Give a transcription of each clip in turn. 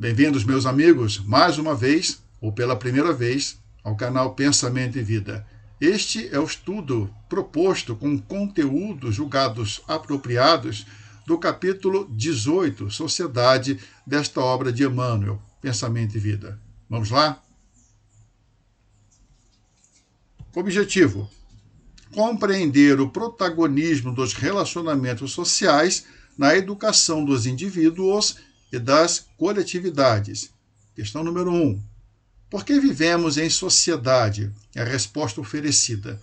Bem-vindos, meus amigos, mais uma vez, ou pela primeira vez, ao canal Pensamento e Vida. Este é o estudo proposto com conteúdos julgados apropriados do capítulo 18, Sociedade, desta obra de Emmanuel, Pensamento e Vida. Vamos lá? Objetivo: compreender o protagonismo dos relacionamentos sociais na educação dos indivíduos e das coletividades. Questão número 1. Por que vivemos em sociedade? É a resposta oferecida.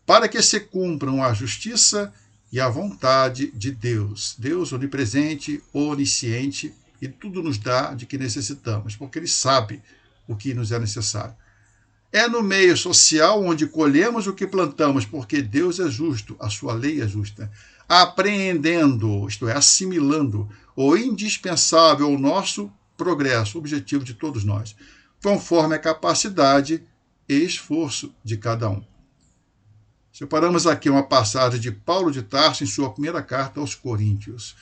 Para que se cumpram a justiça e a vontade de Deus. Deus onipresente, onisciente, e tudo nos dá de que necessitamos, porque Ele sabe o que nos é necessário. É no meio social onde colhemos o que plantamos, porque Deus é justo, a sua lei é justa. Apreendendo, isto é, assimilando, o indispensável ao nosso progresso, objetivo de todos nós, conforme a capacidade e esforço de cada um. Separamos aqui uma passagem de Paulo de Tarso em sua primeira carta aos Coríntios.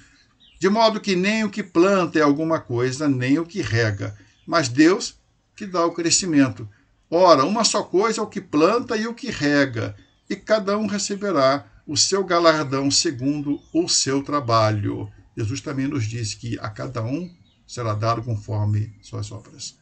De modo que nem o que planta é alguma coisa, nem o que rega, mas Deus que dá o crescimento. Ora, uma só coisa é o que planta e o que rega, e cada um receberá o seu galardão segundo o seu trabalho. Jesus também nos diz que a cada um será dado conforme suas obras.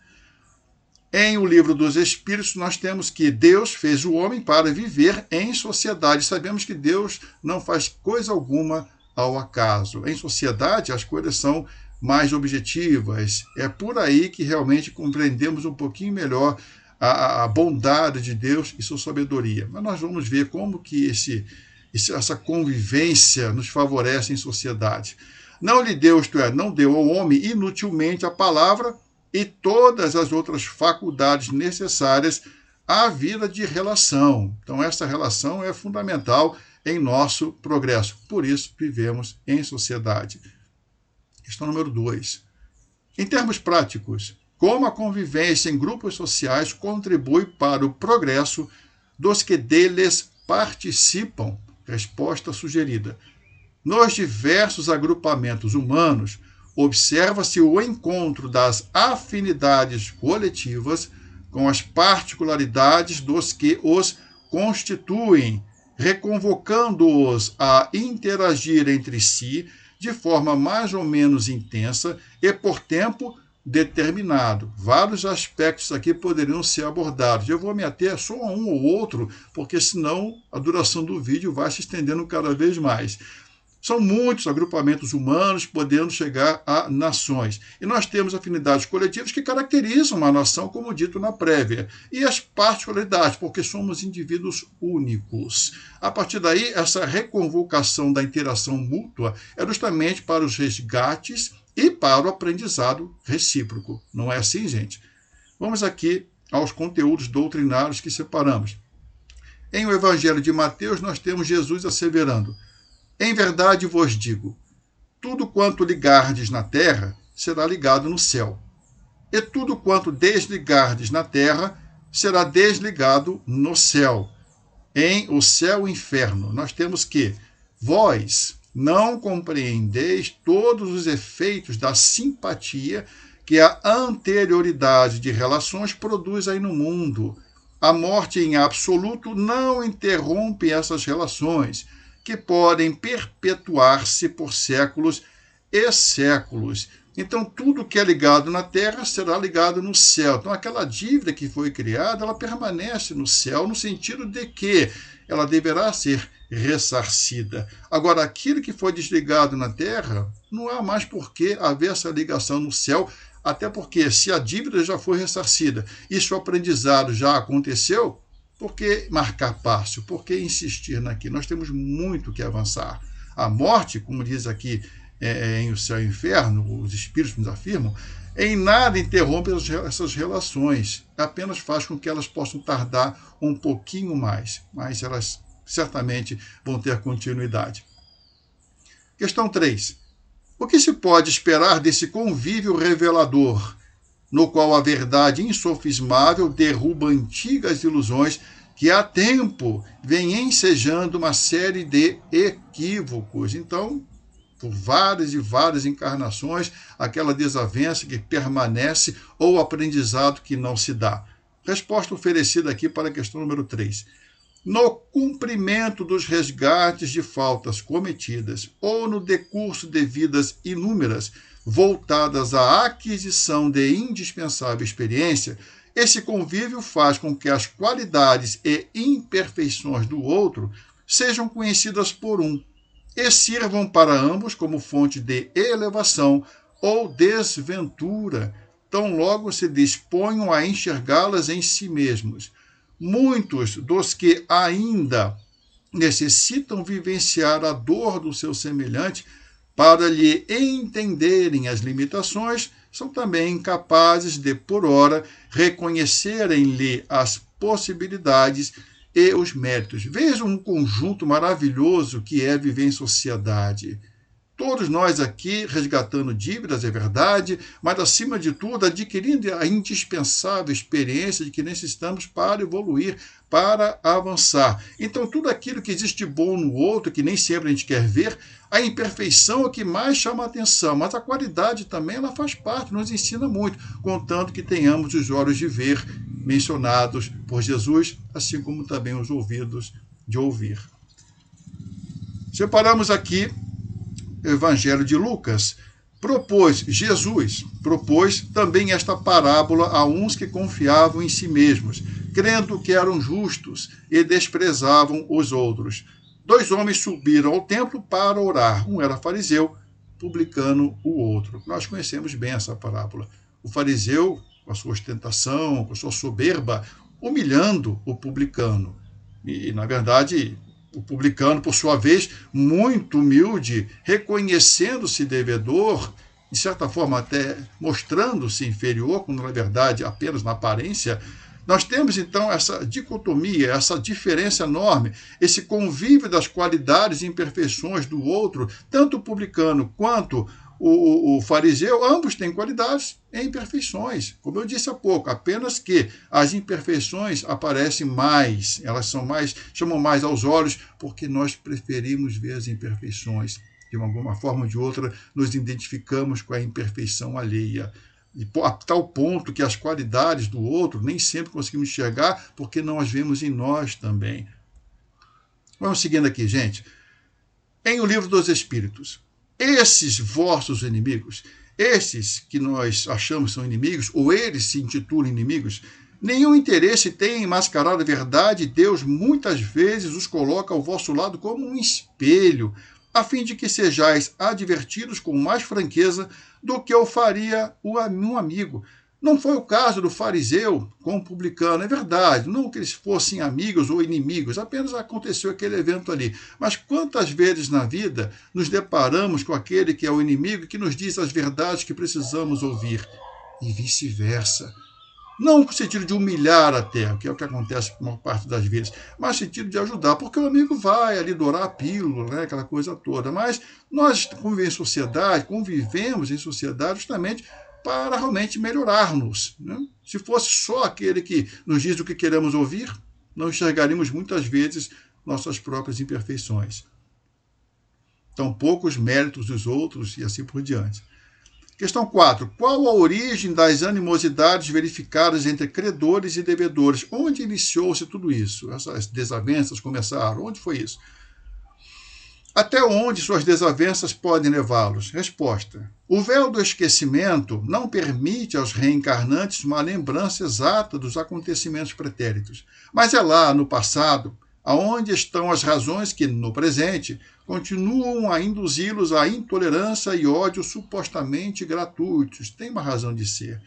Em O Livro dos Espíritos, nós temos que Deus fez o homem para viver em sociedade. Sabemos que Deus não faz coisa alguma ao acaso. Em sociedade, as coisas são mais objetivas. É por aí que realmente compreendemos um pouquinho melhor a bondade de Deus e sua sabedoria. Mas nós vamos ver como que essa convivência nos favorece em sociedade. Não lhe deu, isto é, não deu ao homem inutilmente a palavra e todas as outras faculdades necessárias à vida de relação. Então, essa relação é fundamental em nosso progresso. Por isso, vivemos em sociedade. Questão número 2. Em termos práticos, como a convivência em grupos sociais contribui para o progresso dos que deles participam? Resposta sugerida. Nos diversos agrupamentos humanos, observa-se o encontro das afinidades coletivas com as particularidades dos que os constituem, reconvocando-os a interagir entre si de forma mais ou menos intensa e por tempo determinado. Vários aspectos aqui poderiam ser abordados. Eu vou me ater só a um ou outro, porque senão a duração do vídeo vai se estendendo cada vez mais. São muitos agrupamentos humanos, podendo chegar a nações. E nós temos afinidades coletivas que caracterizam uma nação, como dito na prévia. E as particularidades, porque somos indivíduos únicos. A partir daí, essa reconvocação da interação mútua é justamente para os resgates e para o aprendizado recíproco. Não é assim, gente? Vamos aqui aos conteúdos doutrinários que separamos. Em o Evangelho de Mateus, nós temos Jesus asseverando: em verdade vos digo, tudo quanto ligardes na terra será ligado no céu, e tudo quanto desligardes na terra será desligado no céu. Em o céu e o inferno, nós temos que vós não compreendeis todos os efeitos da simpatia que a anterioridade de relações produz aí no mundo. A morte em absoluto não interrompe essas relações, que podem perpetuar-se por séculos e séculos. Então, tudo que é ligado na terra será ligado no céu. Então, aquela dívida que foi criada, ela permanece no céu, no sentido de que ela deverá ser ressarcida. Agora, aquilo que foi desligado na terra, não há mais por que haver essa ligação no céu, até porque se a dívida já foi ressarcida e se o aprendizado já aconteceu, por que marcar passo? Por que insistir naquilo? Nós temos muito que avançar. A morte, como diz aqui em O Céu e o Inferno, os espíritos nos afirmam, em nada interrompe essas relações, apenas faz com que elas possam tardar um pouquinho mais, mas elas certamente vão ter continuidade. Questão 3. O que se pode esperar desse convívio revelador, no qual a verdade insofismável derruba antigas ilusões que há tempo vem ensejando uma série de equívocos? Então, por várias e várias encarnações, aquela desavença que permanece ou aprendizado que não se dá? Resposta oferecida aqui para a questão número 3. No cumprimento dos resgates de faltas cometidas ou no decurso de vidas inúmeras voltadas à aquisição de indispensável experiência, esse convívio faz com que as qualidades e imperfeições do outro sejam conhecidas por um e sirvam para ambos como fonte de elevação ou desventura, tão logo se disponham a enxergá-las em si mesmos. Muitos dos que ainda necessitam vivenciar a dor do seu semelhante para lhe entenderem as limitações, são também incapazes de, por ora, reconhecerem-lhe as possibilidades e os méritos. Vejam um conjunto maravilhoso que é viver em sociedade. Todos nós aqui resgatando dívidas, é verdade, mas acima de tudo adquirindo a indispensável experiência de que necessitamos para evoluir, para avançar. Então tudo aquilo que existe de bom no outro, que nem sempre a gente quer ver, a imperfeição é o que mais chama a atenção, mas a qualidade também ela faz parte, nos ensina muito, contanto que tenhamos os olhos de ver mencionados por Jesus, assim como também os ouvidos de ouvir. Separamos aqui Evangelho de Lucas, Jesus propôs também esta parábola a uns que confiavam em si mesmos, crendo que eram justos e desprezavam os outros. 2 homens subiram ao templo para orar. Um era fariseu, publicano o outro. Nós conhecemos bem essa parábola. O fariseu, com a sua ostentação, com a sua soberba, humilhando o publicano. E, na verdade, o publicano, por sua vez, muito humilde, reconhecendo-se devedor, de certa forma até mostrando-se inferior, quando na verdade apenas na aparência. Nós temos então essa dicotomia, essa diferença enorme, esse convívio das qualidades e imperfeições do outro, tanto o publicano quanto o fariseu, ambos têm qualidades e imperfeições. Como eu disse há pouco, apenas que as imperfeições aparecem mais, elas chamam mais aos olhos, porque nós preferimos ver as imperfeições. De alguma forma ou de outra, nos identificamos com a imperfeição alheia. A tal ponto que as qualidades do outro nem sempre conseguimos enxergar, porque não as vemos em nós também. Vamos seguindo aqui, gente. Em O Livro dos Espíritos, esses vossos inimigos, esses que nós achamos são inimigos, ou eles se intitulam inimigos, nenhum interesse têm em mascarar a verdade, e Deus muitas vezes os coloca ao vosso lado como um espelho, a fim de que sejais advertidos com mais franqueza do que o faria um amigo. Não foi o caso do fariseu com o publicano, é verdade, não que eles fossem amigos ou inimigos, apenas aconteceu aquele evento ali. Mas quantas vezes na vida nos deparamos com aquele que é o inimigo que nos diz as verdades que precisamos ouvir, e vice-versa. Não no sentido de humilhar até, que é o que acontece por uma parte das vezes, mas no sentido de ajudar, porque o amigo vai ali dourar a pílula, né, aquela coisa toda. Mas nós convivemos em sociedade justamente para realmente melhorarmos. Né? Se fosse só aquele que nos diz o que queremos ouvir, não enxergaríamos muitas vezes nossas próprias imperfeições. Tão poucos méritos dos outros e assim por diante. Questão 4. Qual a origem das animosidades verificadas entre credores e devedores? Onde iniciou-se tudo isso? Essas desavenças começaram? Onde foi isso? Até onde suas desavenças podem levá-los? Resposta. O véu do esquecimento não permite aos reencarnantes uma lembrança exata dos acontecimentos pretéritos. Mas é lá, no passado, aonde estão as razões que, no presente, continuam a induzi-los à intolerância e ódio supostamente gratuitos. Tem uma razão de ser.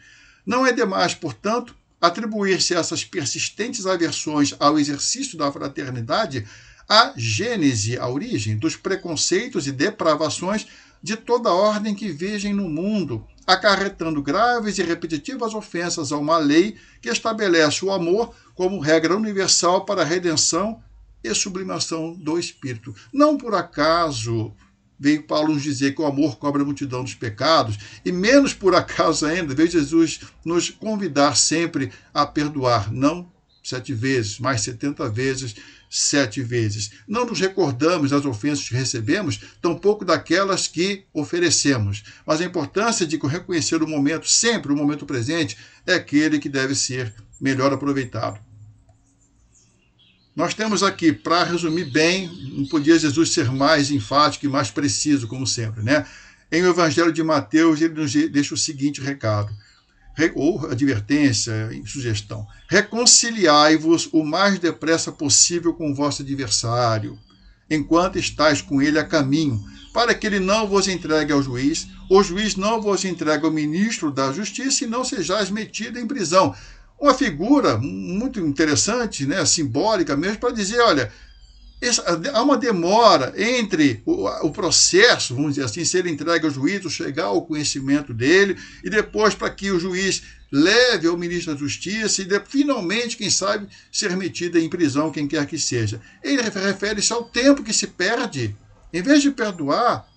Não é demais, portanto, atribuir-se essas persistentes aversões ao exercício da fraternidade a gênese, a origem dos preconceitos e depravações de toda ordem que vigem no mundo, acarretando graves e repetitivas ofensas a uma lei que estabelece o amor como regra universal para a redenção e sublimação do espírito. Não por acaso veio Paulo nos dizer que o amor cobre a multidão dos pecados, e menos por acaso ainda veio Jesus nos convidar sempre a perdoar, não 7 vezes, mas 70 vezes, 7 vezes. Não nos recordamos das ofensas que recebemos, tampouco daquelas que oferecemos. Mas a importância de reconhecer o momento, sempre o momento presente, é aquele que deve ser melhor aproveitado. Nós temos aqui, para resumir bem, não podia Jesus ser mais enfático e mais preciso, como sempre, né? Em o Evangelho de Mateus, ele nos deixa o seguinte recado, ou advertência, sugestão. Reconciliai-vos o mais depressa possível com o vosso adversário, enquanto estáis com ele a caminho, para que ele não vos entregue ao juiz, o juiz não vos entregue ao ministro da justiça e não sejais metido em prisão. Uma figura muito interessante, né, simbólica mesmo, para dizer, olha, há uma demora entre o processo, vamos dizer assim, ser entregue ao juiz, chegar ao conhecimento dele, e depois para que o juiz leve ao ministro da Justiça e finalmente, quem sabe, ser metido em prisão, quem quer que seja. Ele refere-se ao tempo que se perde. Em vez de perdoar,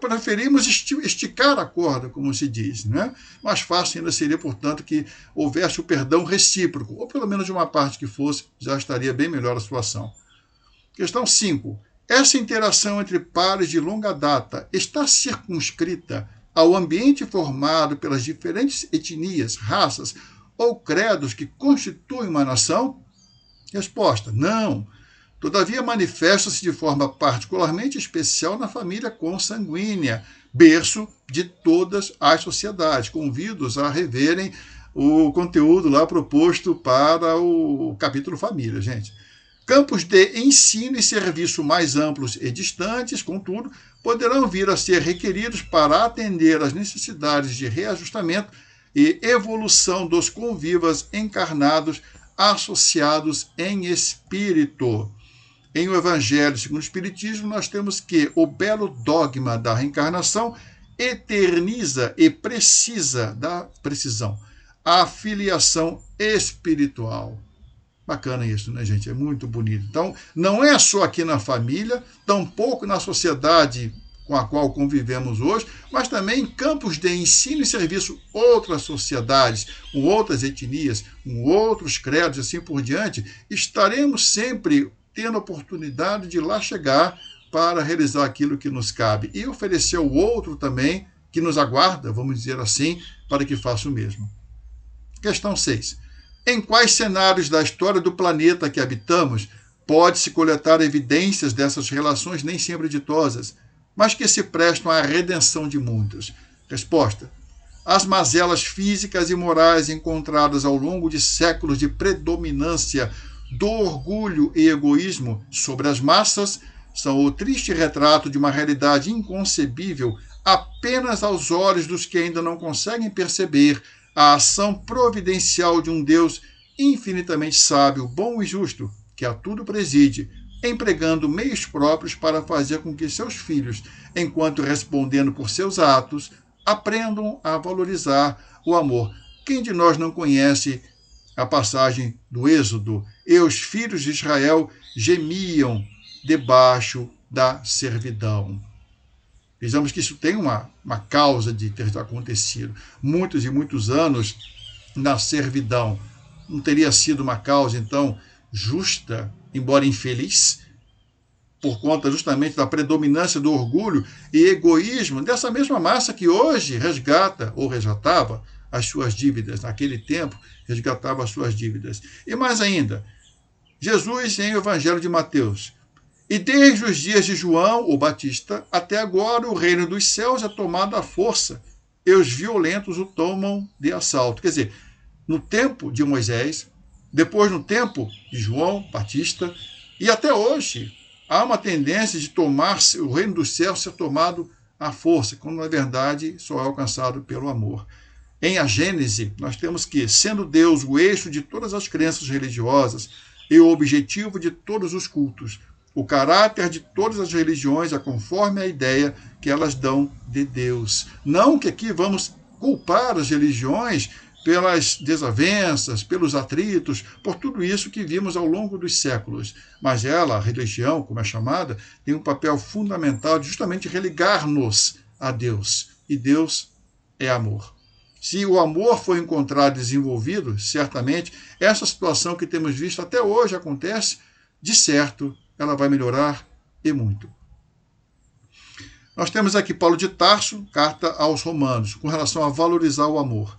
preferimos esticar a corda, como se diz, né? Mais fácil ainda seria, portanto, que houvesse o perdão recíproco, ou pelo menos de uma parte que fosse, já estaria bem melhor a situação. Questão 5. Essa interação entre pares de longa data está circunscrita ao ambiente formado pelas diferentes etnias, raças ou credos que constituem uma nação? Resposta: não. Todavia, manifesta-se de forma particularmente especial na família consanguínea, berço de todas as sociedades. Convido-os a reverem o conteúdo lá proposto para o capítulo Família, gente. Campos de ensino e serviço mais amplos e distantes, contudo, poderão vir a ser requeridos para atender às necessidades de reajustamento e evolução dos convivas encarnados associados em espírito. Em o Evangelho segundo o Espiritismo, nós temos que o belo dogma da reencarnação eterniza e precisa da precisão a filiação espiritual. Bacana isso, né, gente? É muito bonito. Então, não é só aqui na família, tampouco na sociedade com a qual convivemos hoje, mas também em campos de ensino e serviço, outras sociedades, com outras etnias, com outros credos, assim por diante, estaremos sempre tendo a oportunidade de lá chegar para realizar aquilo que nos cabe e oferecer ao outro também, que nos aguarda, vamos dizer assim, para que faça o mesmo. Questão 6. Em quais cenários da história do planeta que habitamos pode-se coletar evidências dessas relações nem sempre ditosas, mas que se prestam à redenção de muitos? Resposta: as mazelas físicas e morais encontradas ao longo de séculos de predominância do orgulho e egoísmo sobre as massas são o triste retrato de uma realidade inconcebível apenas aos olhos dos que ainda não conseguem perceber a ação providencial de um Deus infinitamente sábio, bom e justo, que a tudo preside, empregando meios próprios para fazer com que seus filhos, enquanto respondendo por seus atos, aprendam a valorizar o amor. Quem de nós não conhece a passagem do Êxodo? E os filhos de Israel gemiam debaixo da servidão. Vejamos que isso tem uma causa de ter acontecido. Muitos e muitos anos na servidão. Não teria sido uma causa, então, justa, embora infeliz, por conta justamente da predominância do orgulho e egoísmo dessa mesma massa que hoje resgata ou resgatava as suas dívidas. Naquele tempo, resgatava as suas dívidas. E mais ainda, Jesus em o Evangelho de Mateus: e desde os dias de João, o Batista, até agora o reino dos céus é tomado à força, e os violentos o tomam de assalto. Quer dizer, no tempo de Moisés, depois no tempo de João Batista, e até hoje, há uma tendência de o reino dos céus ser tomado à força, quando na verdade só é alcançado pelo amor. Em a Gênese, nós temos que, sendo Deus o eixo de todas as crenças religiosas e o objetivo de todos os cultos, o caráter de todas as religiões é conforme a ideia que elas dão de Deus. Não que aqui vamos culpar as religiões pelas desavenças, pelos atritos, por tudo isso que vimos ao longo dos séculos. Mas ela, a religião, como é chamada, tem um papel fundamental de justamente religar-nos a Deus. E Deus é amor. Se o amor for encontrado e desenvolvido, certamente, essa situação que temos visto até hoje acontece, de certo, ela vai melhorar e muito. Nós temos aqui Paulo de Tarso, carta aos Romanos, com relação a valorizar o amor.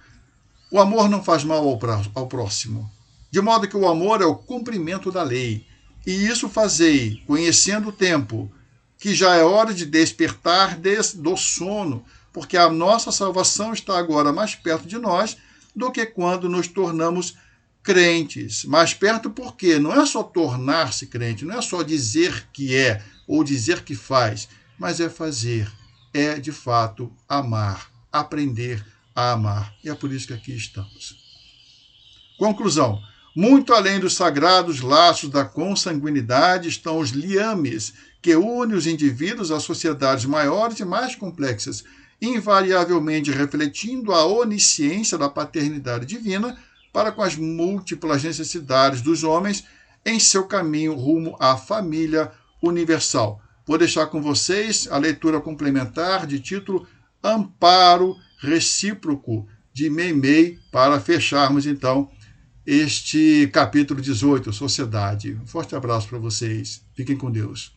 O amor não faz mal ao próximo, de modo que o amor é o cumprimento da lei. E isso fazei, conhecendo o tempo, que já é hora de despertar do sono, porque a nossa salvação está agora mais perto de nós do que quando nos tornamos crentes. Mais perto porque não é só tornar-se crente, não é só dizer que é ou dizer que faz, mas é fazer, é de fato amar, aprender a amar. E é por isso que aqui estamos. Conclusão. Muito além dos sagrados laços da consanguinidade estão os liames que unem os indivíduos a sociedades maiores e mais complexas, invariavelmente refletindo a onisciência da paternidade divina para com as múltiplas necessidades dos homens em seu caminho rumo à família universal. Vou deixar com vocês a leitura complementar de título Amparo Recíproco, de Meimei, para fecharmos então este capítulo 18, Sociedade. Um forte abraço para vocês. Fiquem com Deus.